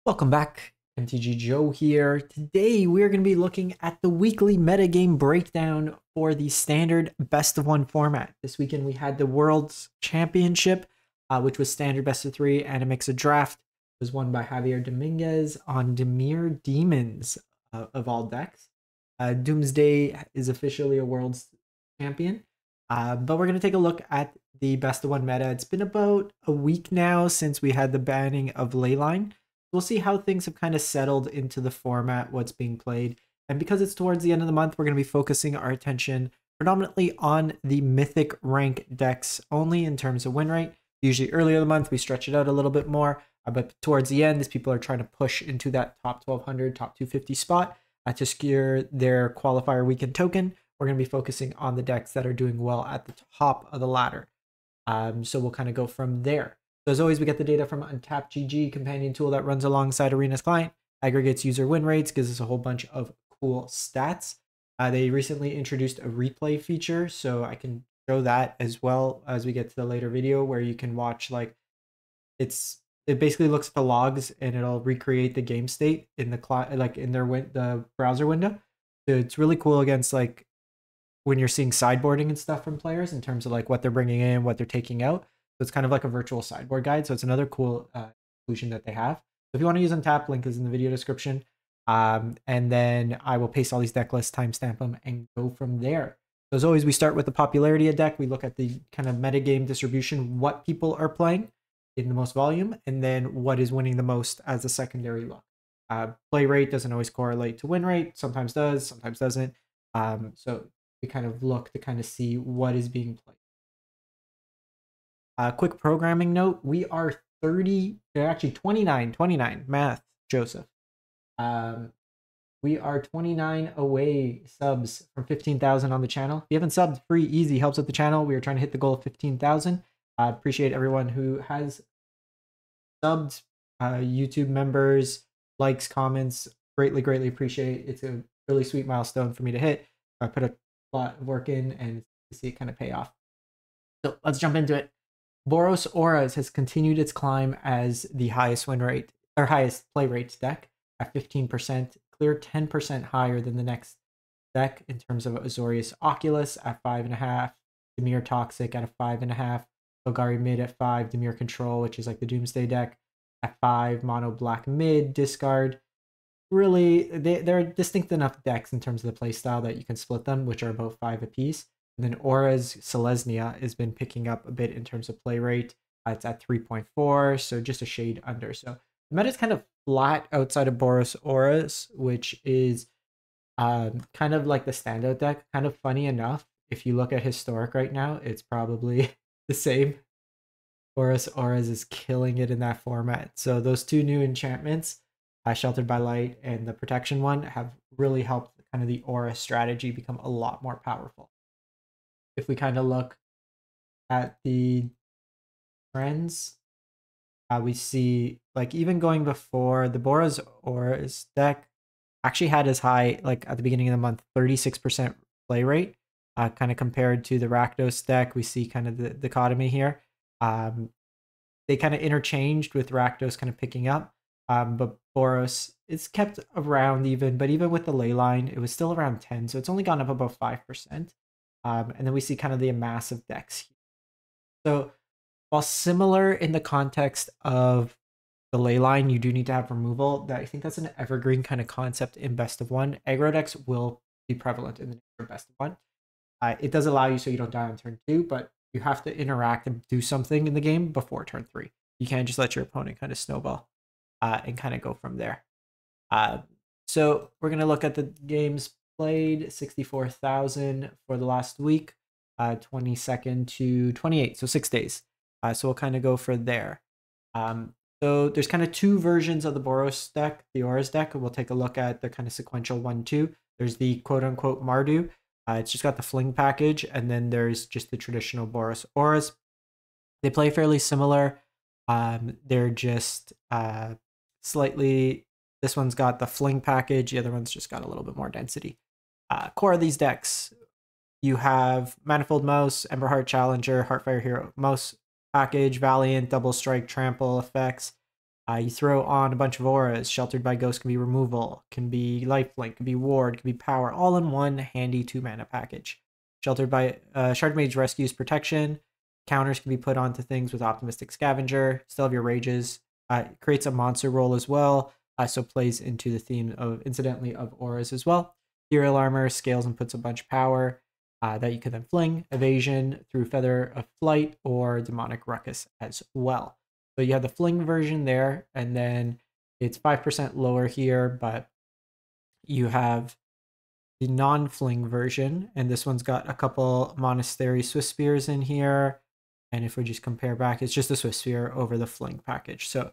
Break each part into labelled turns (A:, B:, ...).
A: Welcome back, MTG Joe here. Today we're going to be looking at the weekly metagame breakdown for the standard best of one format. This weekend we had the World's Championship, which was standard best of three and a mix of draft. It was won by Javier Dominguez on Dimir Demons of all decks. Doomsday is officially a World's Champion, but we're going to take a look at the best of one meta. It's been about a week now since we had the banning of Leyline. We'll see how things have kind of settled into the format, what's being played. And because it's towards the end of the month, we're going to be focusing our attention predominantly on the Mythic Rank decks only in terms of win rate. Usually earlier in the month, we stretch it out a little bit more. But towards the end, these people are trying to push into that top 1200, top 250 spot to secure their qualifier weekend token. We're going to be focusing on the decks that are doing well at the top of the ladder. So we'll kind of go from there. So as always, we get the data from UntappedGG, companion tool that runs alongside Arena's client, aggregates user win rates, gives us a whole bunch of cool stats. They recently introduced a replay feature, so I can show that as well as we get to the later video where you can watch, like, it basically looks at the logs and it'll recreate the game state in the the browser window. So it's really cool against, like, when you're seeing sideboarding and stuff from players in terms of like what they're bringing in, what they're taking out. So it's kind of like a virtual sideboard guide. So it's another cool solution that they have. So if you want to use Untap, link is in the video description. And then I will paste all these deck lists, timestamp them, and go from there. So as always, we start with the popularity of deck. We look at the kind of metagame distribution, what people are playing in the most volume, and then what is winning the most as a secondary look. Play rate doesn't always correlate to win rate. Sometimes does, sometimes doesn't. So we kind of look to kind of see what is being played. Quick programming note, we are 29, math, Joseph. We are 29 away subs from 15,000 on the channel. If you haven't subbed, free, easy, helps with the channel. We are trying to hit the goal of 15,000. Appreciate everyone who has subbed, YouTube members, likes, comments, greatly appreciate. It's a really sweet milestone for me to hit. I put a lot of work in and to see it kind of pay off. So let's jump into it. Boros Auras has continued its climb as the highest win rate or highest play rate deck at 15%, clear 10% higher than the next deck in terms of Azorius Oculus at 5.5, Dimir Toxic at a 5.5, Golgari Mid at 5, Dimir Control, which is like the Doomsday deck, at 5, Mono Black Mid, discard. Really, they're distinct enough decks in terms of the playstyle that you can split them, which are about 5 apiece. And then Aura's Selesnya has been picking up a bit in terms of play rate. It's at 3.4, so just a shade under. So the meta is kind of flat outside of Boros Auras, which is kind of like the standout deck. Kind of funny enough, if you look at historic right now, it's probably the same. Boros Auras is killing it in that format. So those two new enchantments, Sheltered by Light and the Protection one, have really helped kind of the Aura strategy become a lot more powerful. If we kind of look at the trends, we see, like, even going before, the Boros Auras deck actually had as high, like at the beginning of the month, 36% play rate, kind of compared to the Rakdos deck. We see kind of the dichotomy here. They kind of interchanged with Rakdos kind of picking up, but Boros, it's kept around even, but even with the Leyline, it was still around 10, so it's only gone up about 5%. And then we see kind of the massive decks here. So while similar in the context of the Leyline, you do need to have removal. I think that's an evergreen kind of concept in best of one. Aggro decks will be prevalent in the best of one. It does allow you so you don't die on turn 2, but you have to interact and do something in the game before turn 3. You can't just let your opponent kind of snowball and kind of go from there. So we're going to look at the games played. 64,000 for the last week, 22nd to 28th, so 6 days. So we'll kind of go for there. So there's kind of two versions of the Boros deck, the Auras deck. We'll take a look at the kind of sequential 1-2. There's the quote-unquote Mardu. It's just got the Fling package, and then there's just the traditional Boros Auras. They play fairly similar. They're just slightly... This one's got the Fling package. The other one's just got a little bit more density. Core of these decks, you have Manifold Mouse, Emberheart Challenger, Heartfire Hero Mouse package, Valiant, Double Strike, Trample effects. You throw on a bunch of auras. Sheltered by Ghost can be removal, can be lifelink, can be ward, can be power, all in one handy 2-mana package. Sheltered by Shard Mage rescues protection. Counters can be put onto things with Optimistic Scavenger. Still have your rages. Creates a monster roll as well, so plays into the theme of, incidentally, of auras as well. Ethereal Armor scales and puts a bunch of power that you can then fling. Evasion through Feather of Flight or Demonic Ruckus as well. So you have the fling version there, and then it's 5% lower here, but you have the non-fling version, and this one's got a couple Monastery Swift Spears in here. And if we just compare back, it's just the Swift Spear over the fling package. So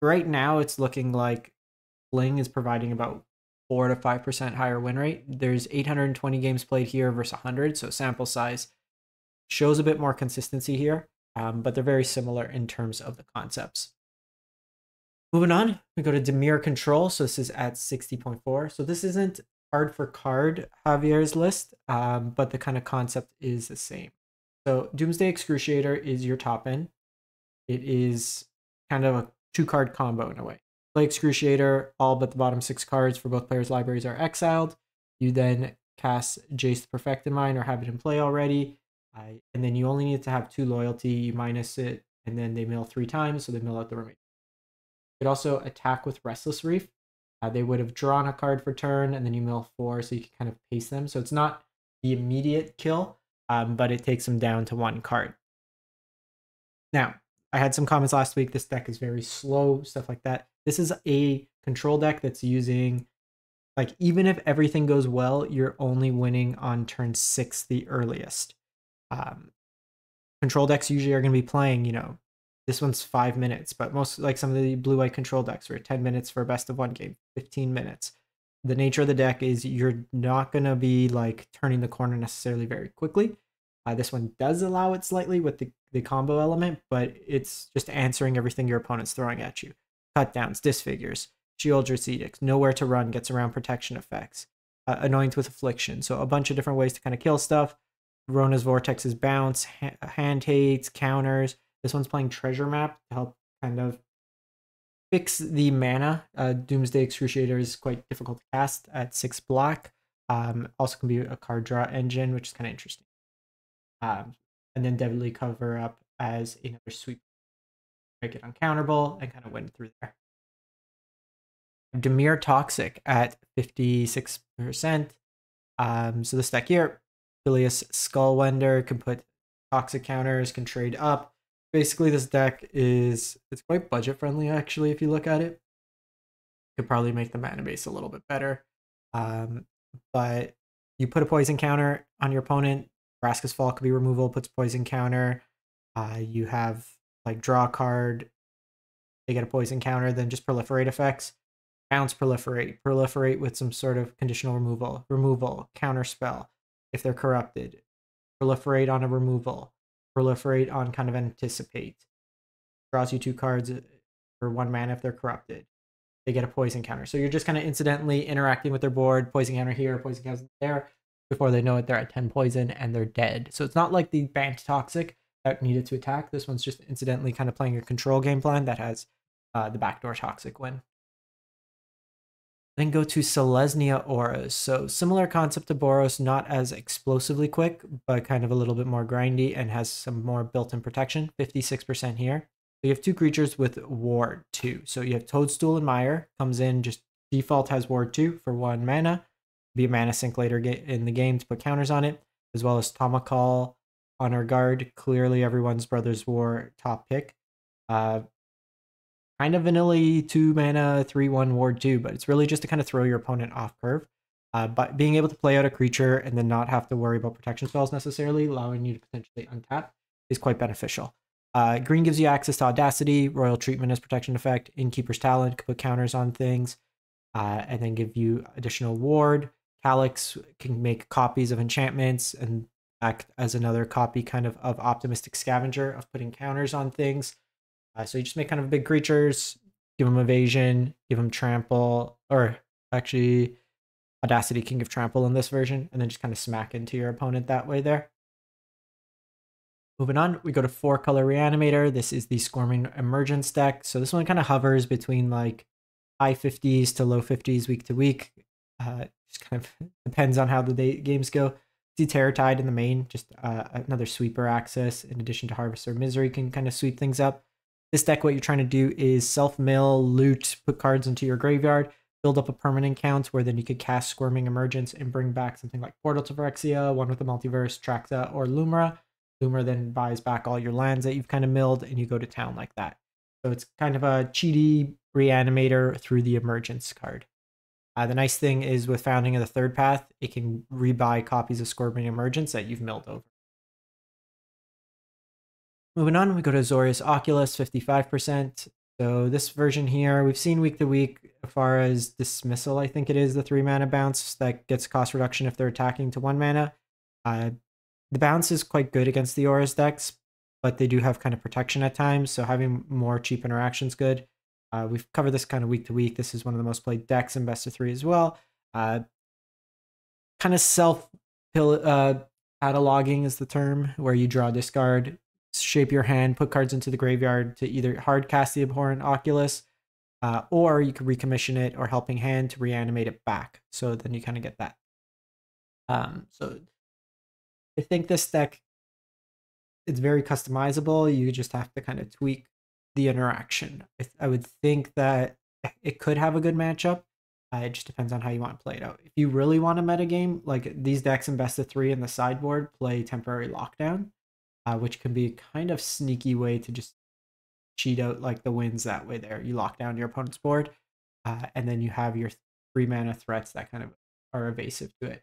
A: right now it's looking like fling is providing about 4 to 5% higher win rate. There's 820 games played here versus 100, so sample size shows a bit more consistency here, but they're very similar in terms of the concepts. Moving on, we go to Dimir Control. So this is at 60.4. So this isn't card for card Javier's list, but the kind of concept is the same. So Doomsday Excruciator is your top end. It is kind of a 2-card combo in a way. Play Excruciator, all but the bottom 6 cards for both players' libraries are exiled. You then cast Jace the Perfected Mind or have it in play already. And then you only need to have 2 loyalty. You minus it, and then they mill 3 times, so they mill out the remaining. You could also attack with Restless Reef. They would have drawn a card for turn, and then you mill 4, so you can kind of pace them. So it's not the immediate kill, but it takes them down to 1 card. Now, I had some comments last week. This deck is very slow, stuff like that. This is a control deck that's using, like, even if everything goes well, you're only winning on turn 6 the earliest. Control decks usually are going to be playing, you know, this one's 5 minutes, but most, like some of the blue-white control decks are 10 minutes for a best of 1 game, 15 minutes. The nature of the deck is you're not going to be like turning the corner necessarily very quickly. This one does allow it slightly with the combo element, but it's just answering everything your opponent's throwing at you. Cut downs, disfigures, Sheoldred's Edicts, nowhere to run, gets around protection effects, Anoint with Affliction. So a bunch of different ways to kind of kill stuff. Rona's Vortex's bounce, hand hates, counters. This one's playing Treasure Map to help kind of fix the mana. Doomsday Excruciator is quite difficult to cast at 6 black. Also can be a card draw engine, which is kind of interesting. And then Deadly Cover Up as another sweep. Make it uncounterable and kind of win through there. Dimir Toxic at 56%. So this deck here, Phileas Skullwender can put toxic counters, can trade up. Basically, this deck it's quite budget friendly actually. If you look at it, could probably make the mana base a little bit better. But you put a poison counter on your opponent. Vraska's Fall could be removal, puts poison counter. You have like draw a card, they get a poison counter, then just proliferate effects. Bounce, proliferate with some sort of conditional removal, counter spell if they're corrupted, proliferate on a removal, proliferate on kind of anticipate, draws you 2 cards for 1 mana if they're corrupted. They get a poison counter. So you're just kind of incidentally interacting with their board, poison counter here, poison counter there. Before they know it, they're at 10 poison and they're dead. So it's not like the banned Toxic that needed to attack. This one's just incidentally kind of playing a control game plan that has the backdoor Toxic win. Then go to Selesnya Auras. So similar concept to Boros, not as explosively quick, but kind of a little bit more grindy and has some more built-in protection, 56% here. So you have 2 creatures with Ward 2. So you have Toadstool and Mire, comes in, just default has Ward 2 for 1 mana. Be a mana sink later in the game to put counters on it, as well as Tomahawk, Honor Guard, clearly everyone's Brothers War top pick. Kind of vanilla 2 mana 3/1 Ward 2, but it's really just to kind of throw your opponent off curve. But being able to play out a creature and then not have to worry about protection spells necessarily, allowing you to potentially untap, is quite beneficial. Green gives you access to Audacity, Royal Treatment as protection effect, Innkeeper's Talent, can put counters on things, and then give you additional ward. Calyx can make copies of enchantments and act as another copy kind of Optimistic Scavenger of putting counters on things. So you just make kind of big creatures, give them evasion, give them trample, or actually Audacity can give trample in this version, and then just kind of smack into your opponent that way there. Moving on, we go to 4-color Reanimator. This is the Squirming Emergence deck. So this one kind of hovers between like high 50s to low 50s week to week. Just kind of depends on how the games go. See Terror Tide in the main, just another sweeper access in addition to Harvester Misery can kind of sweep things up. This deck, what you're trying to do is self-mill, loot, put cards into your graveyard, build up a permanent count where then you could cast Squirming Emergence and bring back something like Portal to Phyrexia, one with the Multiverse, Traxa, or Lumra. Lumra then buys back all your lands that you've kind of milled and you go to town like that. So it's kind of a cheaty Reanimator through the Emergence card. The nice thing is with Founding of the Third Path, it can rebuy copies of Squirming Emergence that you've milled over. Moving on, we go to Azorius Oculus, 55%. So this version here, we've seen week to week as far as Dismissal, I think it is, the 3-mana bounce that gets cost reduction if they're attacking to 1 mana. The bounce is quite good against the Auras decks, but they do have kind of protection at times, so having more cheap interactions good. We've covered this kind of week to week. This is one of the most played decks in best of 3 as well. Kind of cataloging is the term, where you draw, discard, shape your hand, put cards into the graveyard to either hard cast the Abhorrent Oculus, or you could recommission it or Helping Hand to reanimate it back. So then you kind of get that. So I think this deck, it's very customizable. You just have to kind of tweak the interaction. I would think that it could have a good matchup. It just depends on how you want to play it out. If you really want a metagame, like these decks in best of 3 in the sideboard play Temporary Lockdown, which can be a kind of sneaky way to just cheat out like the wins that way there. You lock down your opponent's board, and then you have your 3-mana threats that kind of are evasive to it.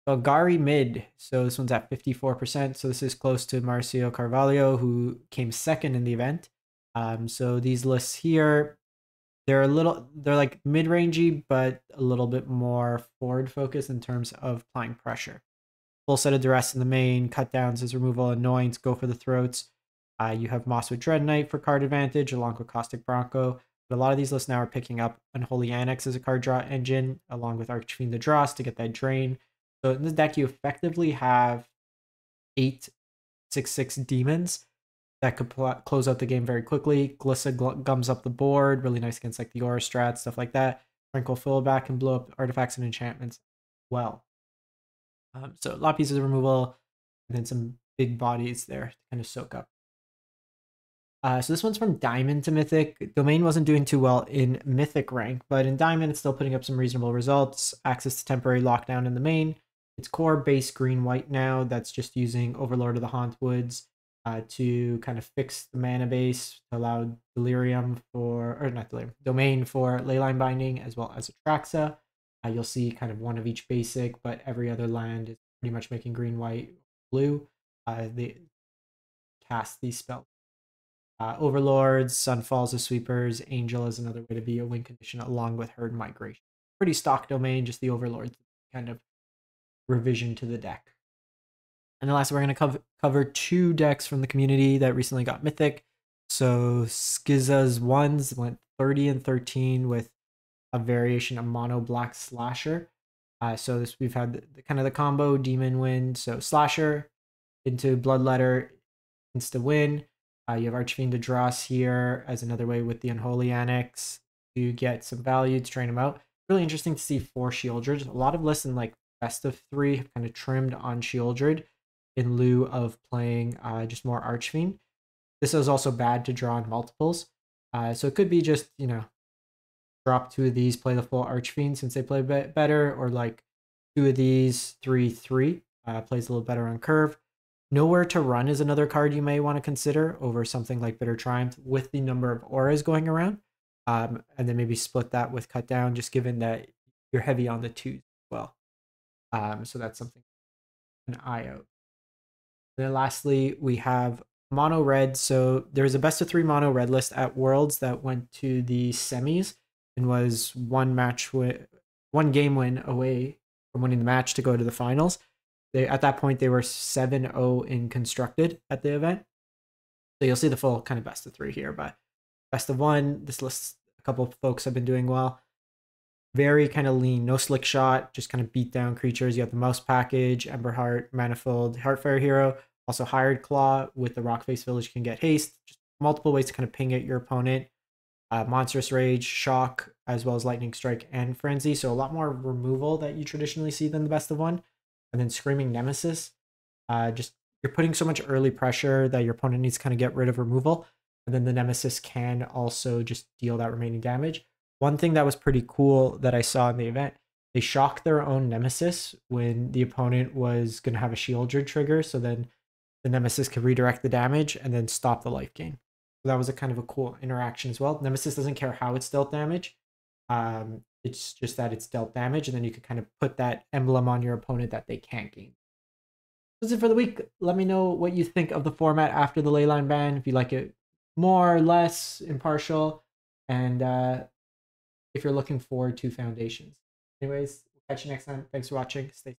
A: Golgari Mid, so this one's at 54%, so this is close to Marcio Carvalho, who came second in the event. So these lists here, they're like mid-rangey, but a little bit more forward focused in terms of applying pressure. Full set of duress in the main, cut downs as removal, annoyance, go for the throats. You have Mosswood Dread Knight for card advantage, along with Caustic Bronco. But a lot of these lists now are picking up Unholy Annex as a card draw engine, along with Archfiend the Dross to get that drain. So in this deck, you effectively have 8 6/6 demons that could close out the game very quickly. Glissa gums up the board, really nice against like the Aura strat, stuff like that. Tranquil Fillback can blow up artifacts and enchantments well. So a lot of pieces of removal, and then some big bodies there to kind of soak up. So this one's from Diamond to Mythic. Domain wasn't doing too well in Mythic rank, but in Diamond, it's still putting up some reasonable results. Access to Temporary Lockdown in the main. It's core base green-white now. That's just using Overlord of the Hauntwoods to kind of fix the mana base to allow Domain for Leyline Binding as well as Atraxa. You'll see kind of one of each basic, but every other land is pretty much making green, white, blue. They cast these spells. Overlords, Sunfalls as sweepers, Angel is another way to be a win condition along with Herd Migration. Pretty stock Domain, just the Overlords kind of revision to the deck. And then lastly, we're going to cover 2 decks from the community that recently got Mythic. So Skizza's ones went 30 and 13 with a variation of mono black slasher. So this we've had kind of the combo demon win. So slasher into Bloodletter, insta win. You have Archfiend the Dross here as another way with the Unholy Annex to get some value to train him out. Really interesting to see 4 Shieldred. A lot of lists in like best of 3 have kind of trimmed on Shieldred in lieu of playing just more Archfiend. This is also bad to draw in multiples. So it could be just, drop 2 of these, play the full Archfiend since they play better, or like 2 of these, 3/3, plays a little better on curve. Nowhere to Run is another card you may want to consider over something like Bitter Triumph with the number of auras going around. And then maybe split that with Cut Down, just given that you're heavy on the 2s as well. So that's something an eye out. Then lastly, we have Mono Red. So there's a best of 3 Mono Red list at Worlds that went to the semis and was one game win away from winning the match to go to the finals. At that point, they were 7-0 in constructed at the event. So you'll see the full kind of best of 3 here, but best of 1, this list, a couple of folks have been doing well. Very kind of lean, no slick shot, just kind of beat down creatures. You have the Mouse Package, Emberheart, Manifold, Heartfire Hero, Also, Hired Claw with the Rockface Village can get haste. Just multiple ways to kind of ping at your opponent. Monstrous Rage, Shock, as well as Lightning Strike and Frenzy. So a lot more removal that you traditionally see than the best of one. And then Screaming Nemesis. Just you're putting so much early pressure that your opponent needs to kind of get rid of removal. And then the Nemesis can also just deal that remaining damage. One thing that was pretty cool that I saw in the event, they shocked their own Nemesis when the opponent was going to have a Shieldred trigger. So then the Nemesis could redirect the damage and then stop the life gain. So that was a kind of a cool interaction as well. Nemesis doesn't care how it's dealt damage. It's just that it's dealt damage, and then you could kind of put that emblem on your opponent that they can't gain. That's it for the week. Let me know what you think of the format after the Leyline ban, if you like it more or less impartial, and if you're looking forward to Foundations. Anyways, we'll catch you next time. Thanks for watching. Stay